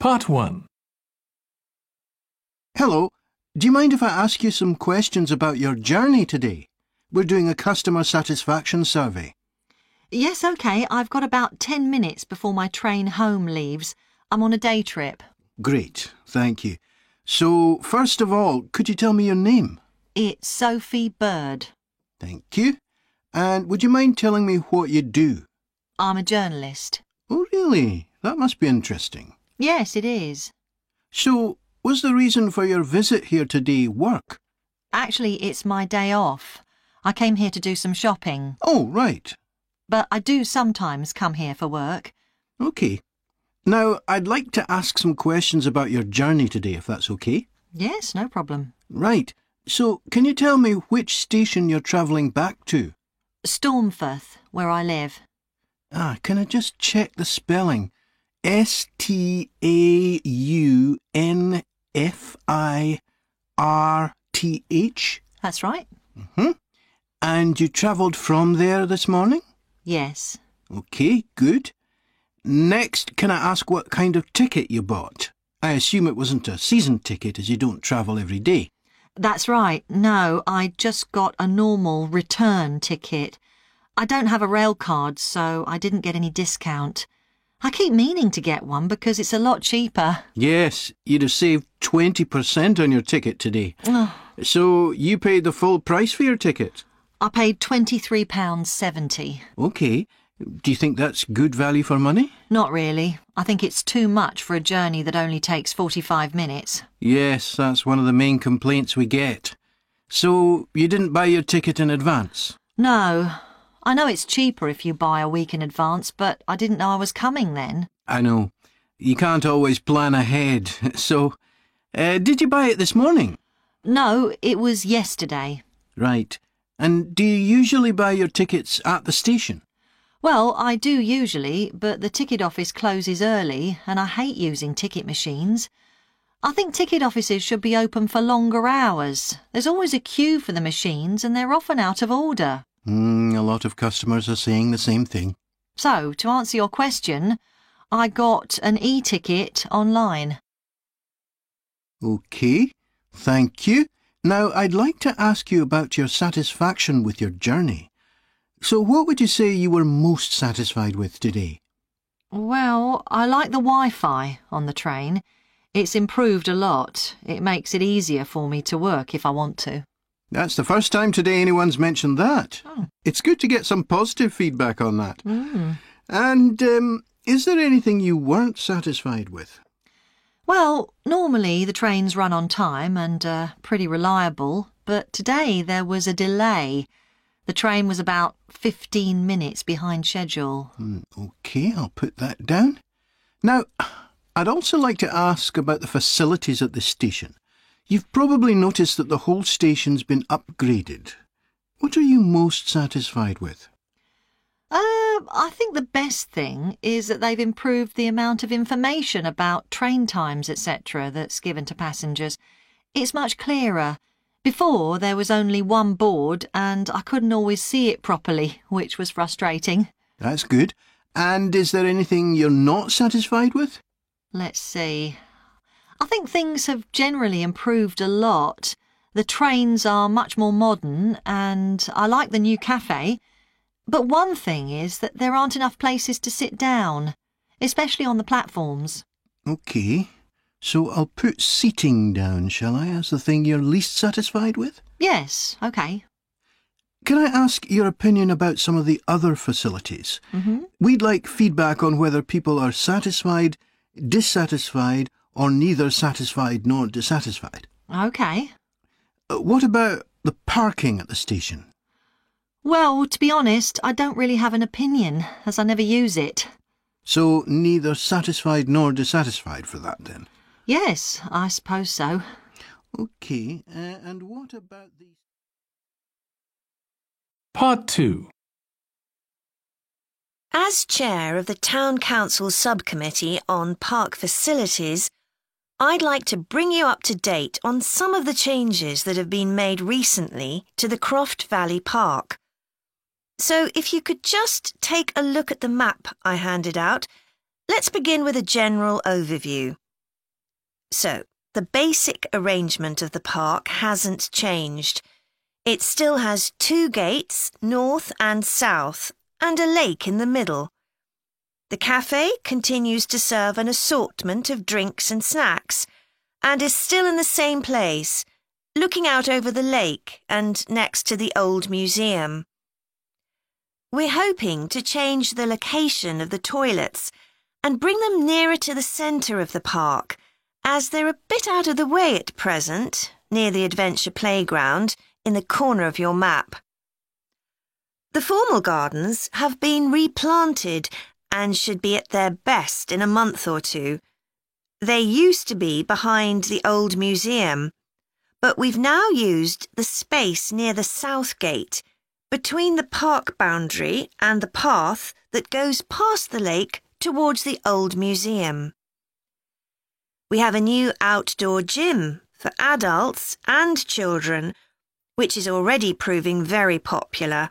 Part 1. Hello, do you mind if I ask you some questions about your journey today? We're doing a customer satisfaction survey. Yes, OK. I've got about 10 minutes before my train home leaves. I'm on a day trip. Great, thank you. So, first of all, could you tell me your name? It's Sophie Bird. Thank you. And would you mind telling me what you do? I'm a journalist. Oh, really? That must be interesting. Yes, it is. So, was the reason for your visit here today work? Actually, it's my day off. I came here to do some shopping. Oh, right. But I do sometimes come here for work. OK. Now, I'd like to ask some questions about your journey today, if that's OK. Yes, no problem. Right. So, can you tell me which station you're travelling back to? Stormforth, where I live. Can I just check the spelling? Staunfirth? That's right. Mm-hmm. And you travelled from there this morning? Yes. OK, good. Next, can I ask what kind of ticket you bought? I assume it wasn't a season ticket as you don't travel every day. That's right. No, I just got a normal return ticket. I don't have a rail card, so I didn't get any discount. I keep meaning to get one because it's a lot cheaper. Yes, you'd have saved 20% on your ticket today. So you paid the full price for your ticket? I paid £23.70. OK. Do you think that's good value for money? Not really. I think it's too much for a journey that only takes 45 minutes. Yes, that's one of the main complaints we get. So you didn't buy your ticket in advance? No. I know it's cheaper if you buy a week in advance, but I didn't know I was coming then. I know. You can't always plan ahead. So, did you buy it this morning? No, it was yesterday. Right. And do you usually buy your tickets at the station? Well, I do usually, but the ticket office closes early and I hate using ticket machines. I think ticket offices should be open for longer hours. There's always a queue for the machines and they're often out of order. A lot of customers are saying the same thing. So, to answer your question, I got an e-ticket online. OK, thank you. Now, I'd like to ask you about your satisfaction with your journey. So what would you say you were most satisfied with today? Well, I like the Wi-Fi on the train. It's improved a lot. It makes it easier for me to work if I want to. That's the first time today anyone's mentioned that. Oh. It's good to get some positive feedback on that. And is there anything you weren't satisfied with? Well, normally the trains run on time and are pretty reliable, but today there was a delay. The train was about 15 minutes behind schedule. OK, I'll put that down. Now, I'd also like to ask about the facilities at the station. You've probably noticed that the whole station's been upgraded. What are you most satisfied with? I think the best thing is that they've improved the amount of information about train times, etc. that's given to passengers. It's much clearer. Before, there was only one board and I couldn't always see it properly, which was frustrating. That's good. And is there anything you're not satisfied with? Let's see. I think things have generally improved a lot. The trains are much more modern and I like the new cafe. But one thing is that there aren't enough places to sit down, especially on the platforms. OK. So I'll put seating down, shall I, as the thing you're least satisfied with? Yes, OK. Can I ask your opinion about some of the other facilities? We'd like feedback on whether people are satisfied, dissatisfied, or neither satisfied nor dissatisfied. OK. What about the parking at the station? Well, to be honest, I don't really have an opinion, as I never use it. So neither satisfied nor dissatisfied for that, then? Yes, I suppose so. OK, and what about the... Part 2. As chair of the Town Council Subcommittee on Park Facilities, I'd like to bring you up to date on some of the changes that have been made recently to the Croft Valley Park. So if you could just take a look at the map I handed out, let's begin with a general overview. So, the basic arrangement of the park hasn't changed. It still has 2 gates, north and south, and a lake in the middle. The cafe continues to serve an assortment of drinks and snacks, and is still in the same place, looking out over the lake and next to the old museum. We're hoping to change the location of the toilets and bring them nearer to the centre of the park, as they're a bit out of the way at present, near the adventure playground, in the corner of your map. The formal gardens have been replanted and should be at their best in a month or 2. They used to be behind the old museum, but we've now used the space near the south gate, between the park boundary and the path that goes past the lake towards the old museum. We have a new outdoor gym for adults and children, which is already proving very popular.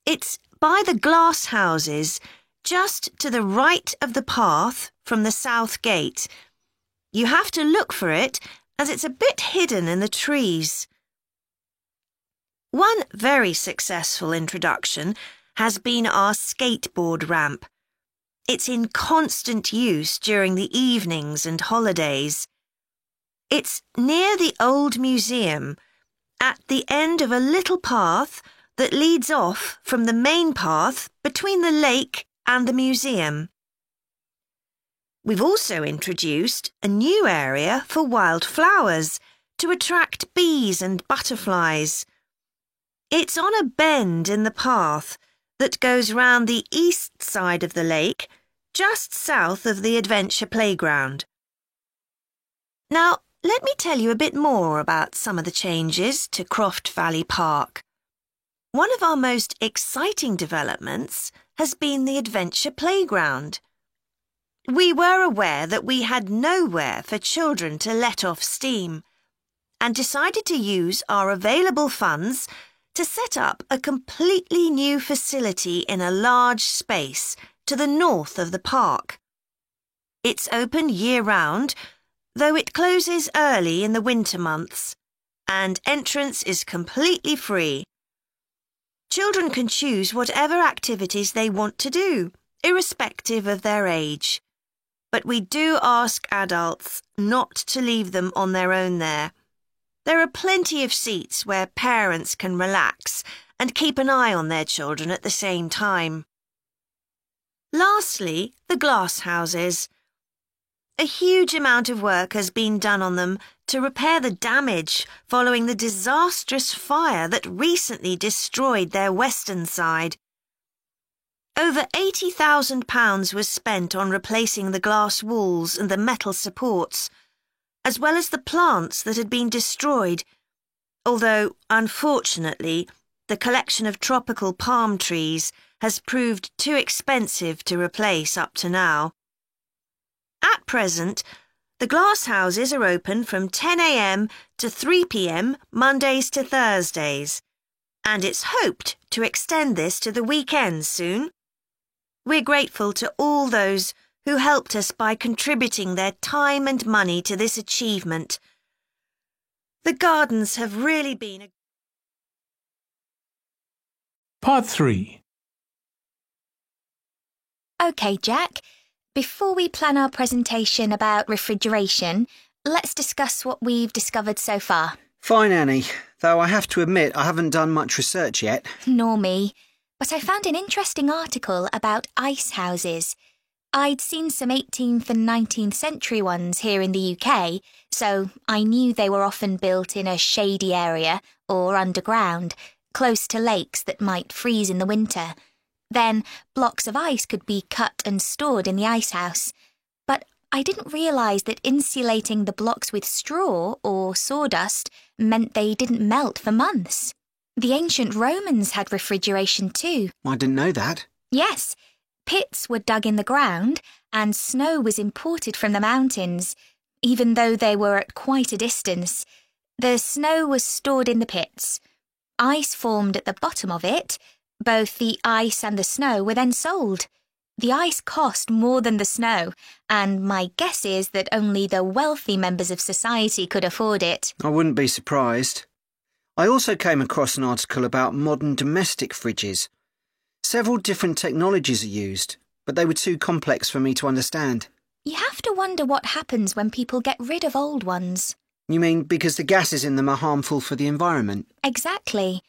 It's by the glass houses, just to the right of the path from the south gate. You have to look for it, as it's a bit hidden in the trees. One very successful introduction has been our skateboard ramp. It's in constant use during the evenings and holidays. It's near the old museum, at the end of a little path that leads off from the main path between the lake and the museum. We've also introduced a new area for wildflowers to attract bees and butterflies. It's on a bend in the path that goes round the east side of the lake, just south of the adventure playground. Now, let me tell you a bit more about some of the changes to Croft Valley Park. One of our most exciting developments has been the adventure playground. We were aware that we had nowhere for children to let off steam, and decided to use our available funds to set up a completely new facility in a large space to the north of the park. It's open year-round, though it closes early in the winter months, and entrance is completely free. Children can choose whatever activities they want to do, irrespective of their age. But we do ask adults not to leave them on their own there. There are plenty of seats where parents can relax and keep an eye on their children at the same time. Lastly, the glass houses. A huge amount of work has been done on them to repair the damage following the disastrous fire that recently destroyed their western side. Over £80,000 was spent on replacing the glass walls and the metal supports, as well as the plants that had been destroyed, although, unfortunately, the collection of tropical palm trees has proved too expensive to replace up to now. At present, the glass houses are open from 10 a.m. to 3 p.m. Mondays to Thursdays, and it's hoped to extend this to the weekends soon. We're grateful to all those who helped us by contributing their time and money to this achievement. The gardens have really been a... Part 3. OK, Jack. Before we plan our presentation about refrigeration, let's discuss what we've discovered so far. Fine, Annie, though I have to admit I haven't done much research yet. Nor me. But I found an interesting article about ice houses. I'd seen some 18th and 19th century ones here in the UK, so I knew they were often built in a shady area or underground, close to lakes that might freeze in the winter. Then blocks of ice could be cut and stored in the icehouse. But I didn't realise that insulating the blocks with straw or sawdust meant they didn't melt for months. The ancient Romans had refrigeration too. I didn't know that. Yes. Pits were dug in the ground and snow was imported from the mountains, even though they were at quite a distance. The snow was stored in the pits. Ice formed at the bottom of it. Both the ice and the snow were then sold. The ice cost more than the snow, and my guess is that only the wealthy members of society could afford it. I wouldn't be surprised. I also came across an article about modern domestic fridges. Several different technologies are used, but they were too complex for me to understand. You have to wonder what happens when people get rid of old ones. You mean because the gases in them are harmful for the environment? Exactly.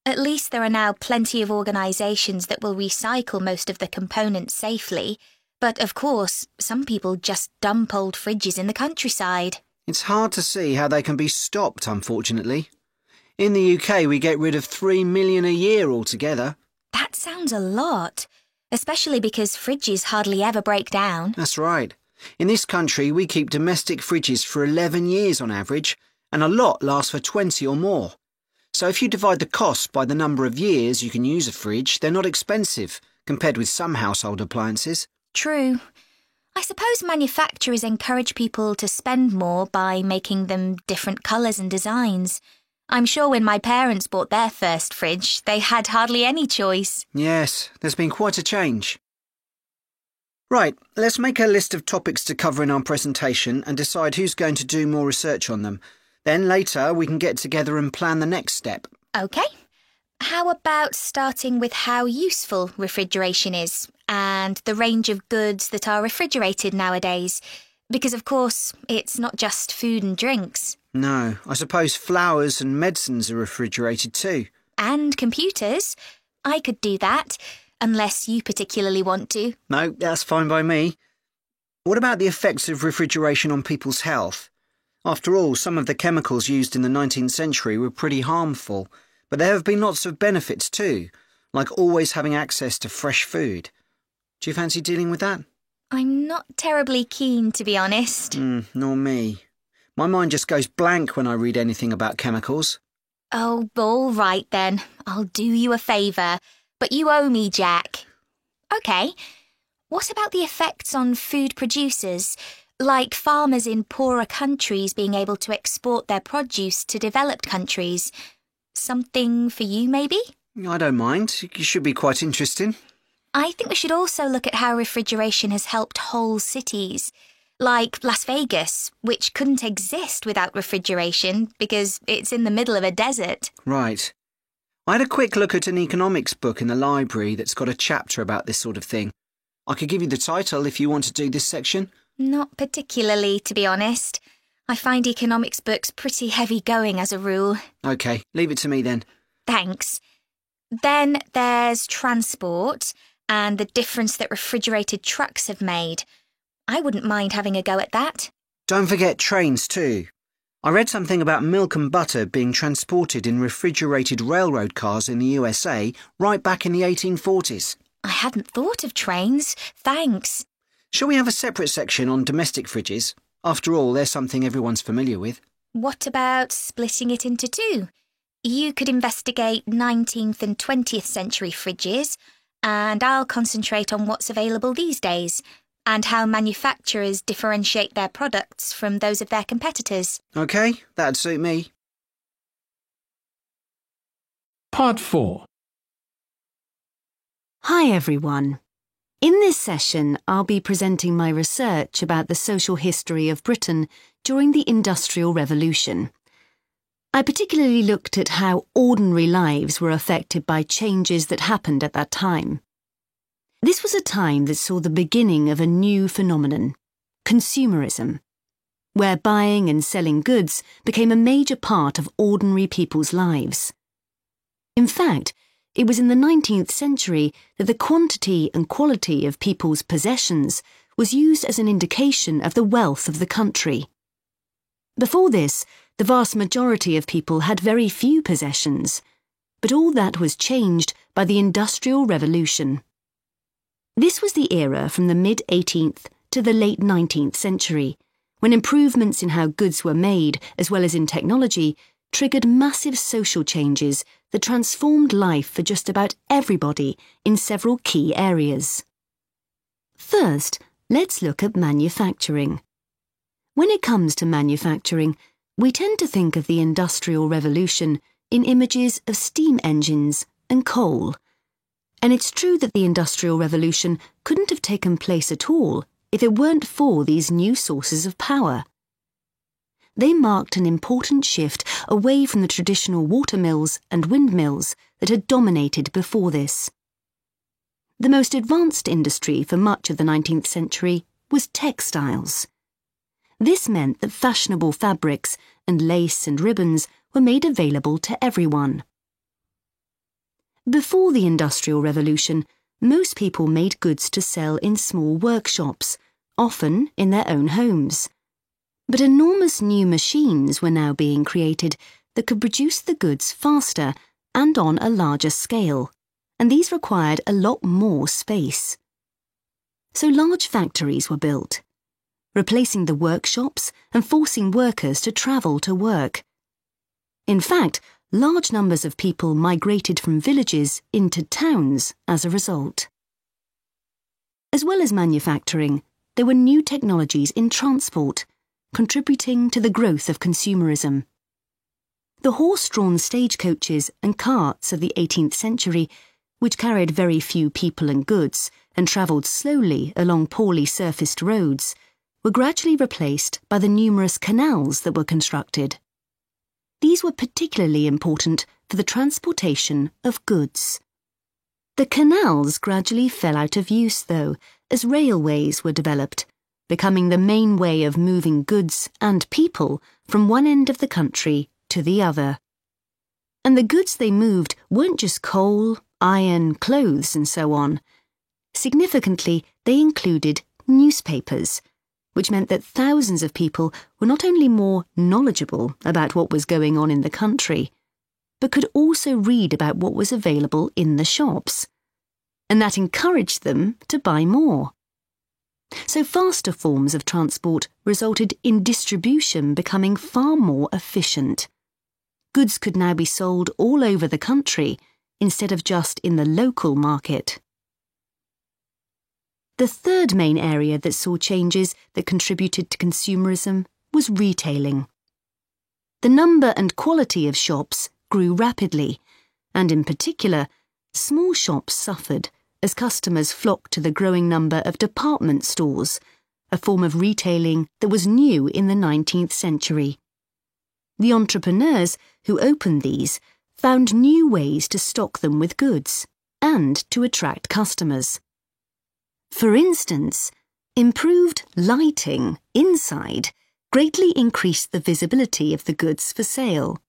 At least there are now plenty of organisations that will recycle most of the components safely. But of course, some people just dump old fridges in the countryside. It's hard to see how they can be stopped, unfortunately. In the UK, we get rid of 3 million a year altogether. That sounds a lot, especially because fridges hardly ever break down. That's right. In this country, we keep domestic fridges for 11 years on average, and a lot lasts for 20 or more. So if you divide the cost by the number of years you can use a fridge, they're not expensive, compared with some household appliances. True. I suppose manufacturers encourage people to spend more by making them different colours and designs. I'm sure when my parents bought their first fridge, they had hardly any choice. Yes, there's been quite a change. Right, let's make a list of topics to cover in our presentation and decide who's going to do more research on them. Then later we can get together and plan the next step. OK. How about starting with how useful refrigeration is and the range of goods that are refrigerated nowadays? Because, of course, it's not just food and drinks. No, I suppose flowers and medicines are refrigerated too. And computers. I could do that, unless you particularly want to. No, that's fine by me. What about the effects of refrigeration on people's health? After all, some of the chemicals used in the 19th century were pretty harmful, but there have been lots of benefits too, like always having access to fresh food. Do you fancy dealing with that? I'm not terribly keen, to be honest. Nor me. My mind just goes blank when I read anything about chemicals. Oh, all right then. I'll do you a favour, but you owe me, Jack. OK. What about the effects on food producers? Like farmers in poorer countries being able to export their produce to developed countries. Something for you, maybe? I don't mind. It should be quite interesting. I think we should also look at how refrigeration has helped whole cities. Like Las Vegas, which couldn't exist without refrigeration because it's in the middle of a desert. Right. I had a quick look at an economics book in the library that's got a chapter about this sort of thing. I could give you the title if you want to do this section. Not particularly, to be honest. I find economics books pretty heavy going as a rule. OK, leave it to me then. Thanks. Then there's transport and the difference that refrigerated trucks have made. I wouldn't mind having a go at that. Don't forget trains too. I read something about milk and butter being transported in refrigerated railroad cars in the USA right back in the 1840s. I hadn't thought of trains. Thanks. Shall we have a separate section on domestic fridges? After all, they're something everyone's familiar with. What about splitting it into two? You could investigate 19th and 20th century fridges, and I'll concentrate on what's available these days, and how manufacturers differentiate their products from those of their competitors. OK, that'd suit me. Part 4. Hi everyone. In this session, I'll be presenting my research about the social history of Britain during the Industrial Revolution. I particularly looked at how ordinary lives were affected by changes that happened at that time. This was a time that saw the beginning of a new phenomenon, consumerism, where buying and selling goods became a major part of ordinary people's lives. In fact, it was in the 19th century that the quantity and quality of people's possessions was used as an indication of the wealth of the country. Before this, the vast majority of people had very few possessions, but all that was changed by the Industrial Revolution. This was the era from the mid-18th to the late 19th century, when improvements in how goods were made, as well as in technology, triggered massive social changes that transformed life for just about everybody in several key areas. First, let's look at manufacturing. When it comes to manufacturing, we tend to think of the Industrial Revolution in images of steam engines and coal. And it's true that the Industrial Revolution couldn't have taken place at all if it weren't for these new sources of power. They marked an important shift away from the traditional watermills and windmills that had dominated before this. The most advanced industry for much of the 19th century was textiles. This meant that fashionable fabrics and lace and ribbons were made available to everyone. Before the Industrial Revolution, most people made goods to sell in small workshops, often in their own homes. But enormous new machines were now being created that could produce the goods faster and on a larger scale, and these required a lot more space. So large factories were built, replacing the workshops and forcing workers to travel to work. In fact, large numbers of people migrated from villages into towns as a result. As well as manufacturing, there were new technologies in transport, contributing to the growth of consumerism. The horse-drawn stagecoaches and carts of the 18th century, which carried very few people and goods and travelled slowly along poorly surfaced roads, were gradually replaced by the numerous canals that were constructed. These were particularly important for the transportation of goods. The canals gradually fell out of use, though, as railways were developed, becoming the main way of moving goods and people from one end of the country to the other. And the goods they moved weren't just coal, iron, clothes, and so on. Significantly, they included newspapers, which meant that thousands of people were not only more knowledgeable about what was going on in the country, but could also read about what was available in the shops. And that encouraged them to buy more. So faster forms of transport resulted in distribution becoming far more efficient. Goods could now be sold all over the country instead of just in the local market. The third main area that saw changes that contributed to consumerism was retailing. The number and quality of shops grew rapidly, and in particular, small shops suffered as customers flocked to the growing number of department stores, a form of retailing that was new in the 19th century. The entrepreneurs who opened these found new ways to stock them with goods and to attract customers. For instance, improved lighting inside greatly increased the visibility of the goods for sale.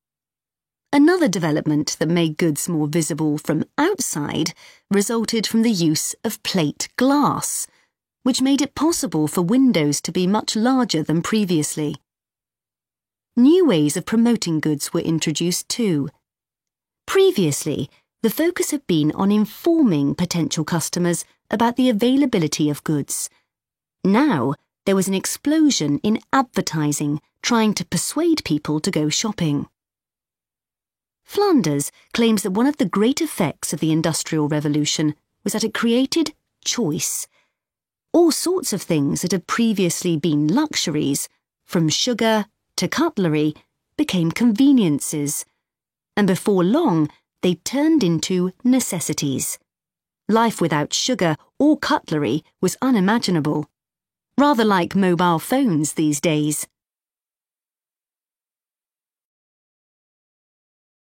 Another development that made goods more visible from outside resulted from the use of plate glass, which made it possible for windows to be much larger than previously. New ways of promoting goods were introduced too. Previously, the focus had been on informing potential customers about the availability of goods. Now, there was an explosion in advertising trying to persuade people to go shopping. Flanders claims that one of the great effects of the Industrial Revolution was that it created choice. All sorts of things that had previously been luxuries, from sugar to cutlery, became conveniences, and before long they turned into necessities. Life without sugar or cutlery was unimaginable, rather like mobile phones these days.